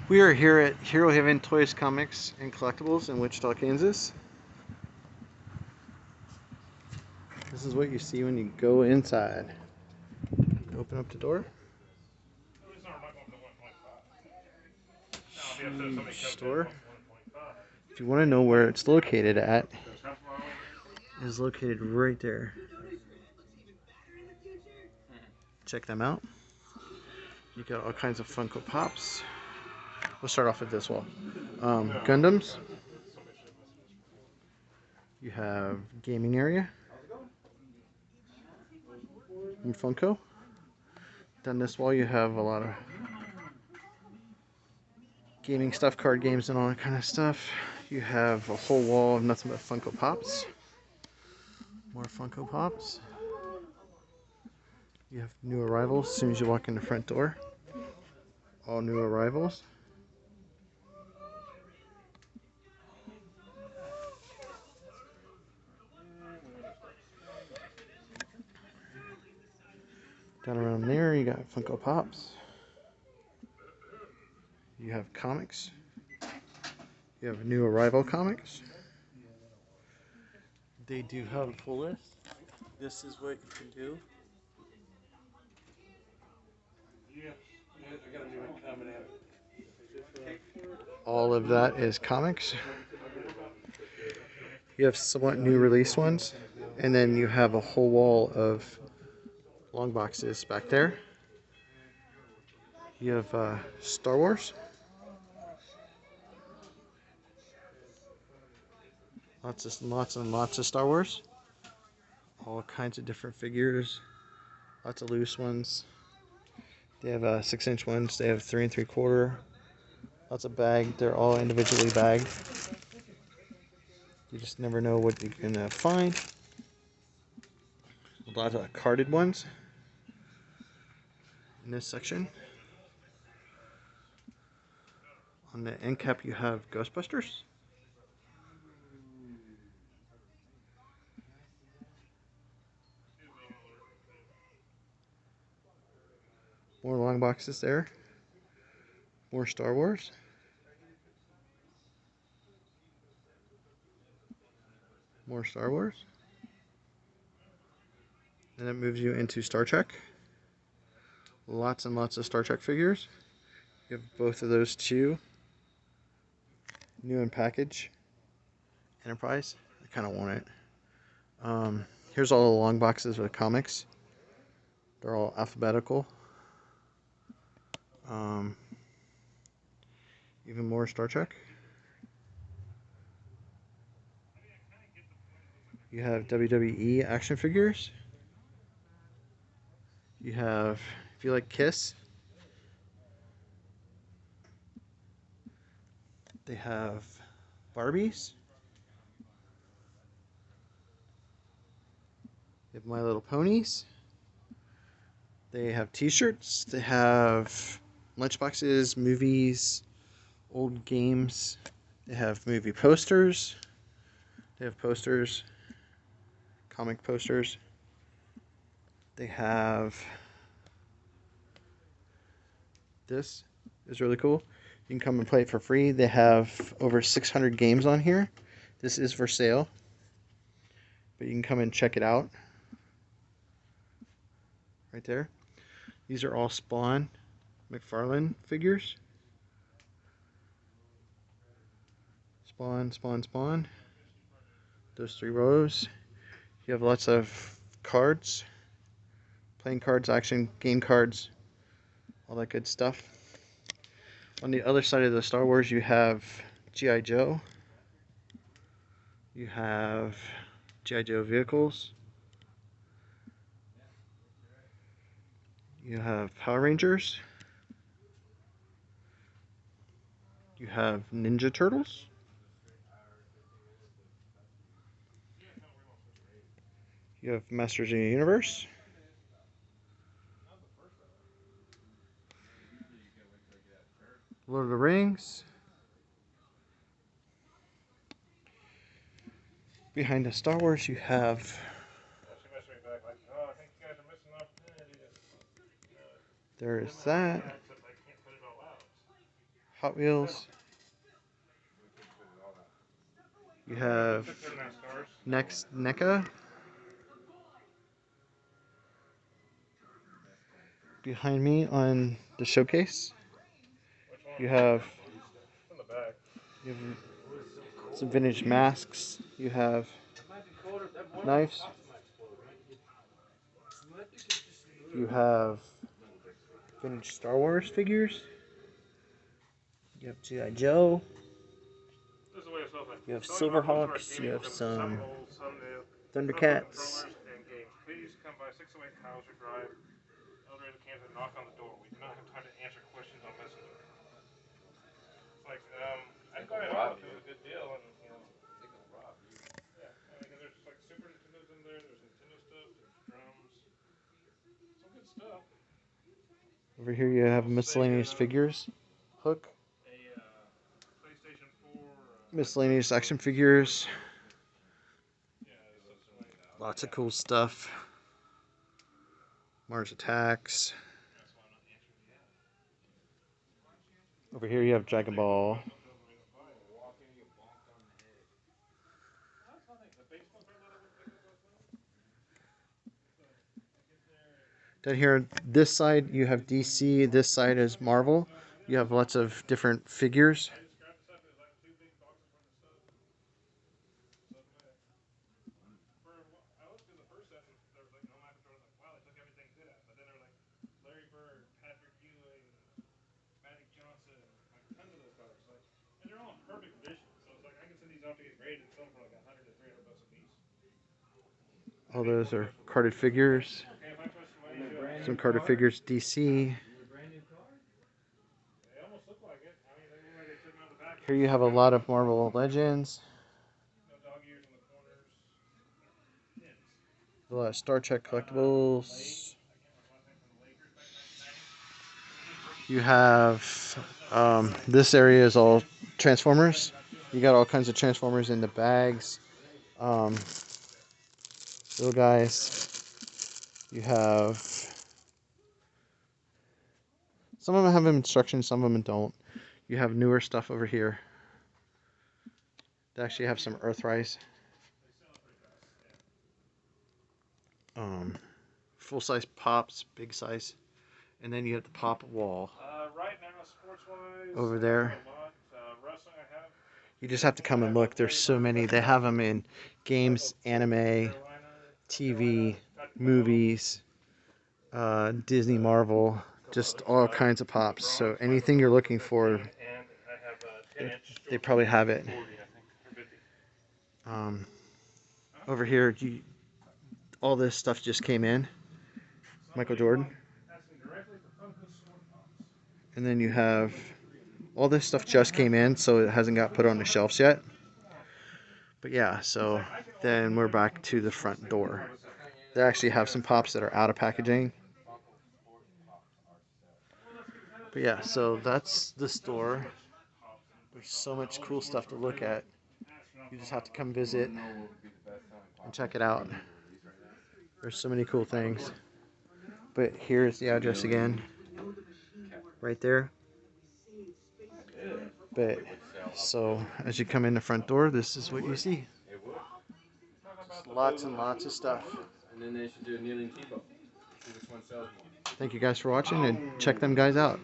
We are here at Hero Haven Toys, Comics, and Collectibles in Wichita, Kansas. This is what you see when you go inside. Open up the door. Huge store. If you want to know where it's located at, it is located right there. Check them out. You got all kinds of Funko Pops. We'll start off with this wall. Gundams. You have gaming area. And Funko. Down this wall you have a lot of gaming stuff, card games and all that kind of stuff. You have a whole wall of nothing but Funko Pops. More Funko Pops. You have new arrivals as soon as you walk in the front door. All new arrivals. Down around there, you got Funko Pops. You have comics. You have new arrival comics. They do have a full list. This is what you can do. All of that is comics. You have somewhat new release ones. And then you have a whole wall of long boxes back there. You have Star Wars. Lots and lots of Star Wars. All kinds of different figures. Lots of loose ones. They have 6-inch ones. They have 3 3/4. Lots of bagged. They're all individually bagged. You just never know what you can find. A lot of carded ones in this section. On the end cap you have Ghostbusters. More long boxes there. More Star Wars. More Star Wars. And it moves you into Star Trek. Lots and lots of Star Trek figures. You have both of those too. New in package. Enterprise. I kind of want it. Here's all the long boxes with comics. They're all alphabetical. Even more Star Trek. You have WWE action figures. You have, if you like Kiss, they have Barbies. They have My Little Ponies. They have t-shirts. They have lunchboxes, movies, old games. They have movie posters. They have posters, comic posters. They have, this is really cool. You can come and play it for free. They have over 600 games on here. This is for sale, but you can come and check it out. Right there. These are all Spawn McFarlane figures. Spawn, Spawn, Spawn. Those 3 rows. You have lots of cards. Playing cards, action, game cards. All that good stuff. On the other side of the Star Wars, you have G.I. Joe. You have G.I. Joe vehicles. You have Power Rangers. You have Ninja Turtles. You have Masters of the Universe. Lord of the Rings. Behind the Star Wars, you have, there is that. Hot Wheels. You have NECA. Behind me on the showcase, you have some vintage masks. You have knives. You have vintage Star Wars figures. You have G.I. Joe. You have Silverhawks. You have some Thundercats. Over here you have Miscellaneous Figures hook. Miscellaneous action figures. Lots of cool stuff. Mars Attacks. Over here you have Dragon Ball. Down here, this side you have DC, this side is Marvel. You have lots of different figures. All those are carded figures. Some carded figures DC. Here you have a lot of Marvel Legends. A lot of Star Trek collectibles. You have this area is all Transformers. You got all kinds of Transformers in the bags. Little guys. You have some of them have instructions, some of them don't. You have newer stuff over here. They actually have some Earthrise. Full-size Pops, big size. And then you have the Pop wall over there. You just have to come and look. There's so many. They have them in games, anime, TV, movies, Disney, Marvel, just all kinds of Pops. So anything you're looking for, they probably have it. Over here, all this stuff just came in. Michael Jordan. And then you have all this stuff just came in, so it hasn't got put on the shelves yet. But yeah, so then we're back to the front door. They actually have some Pops that are out of packaging. But yeah, so that's the store. There's so much cool stuff to look at. You just have to come visit and check it out. There's so many cool things. But here's the address again. Right there. But so as you come in the front door, this is what you see. Just lots and lots of stuff. And then they should do a kneeling T-bow. Thank you guys for watching, and check them guys out.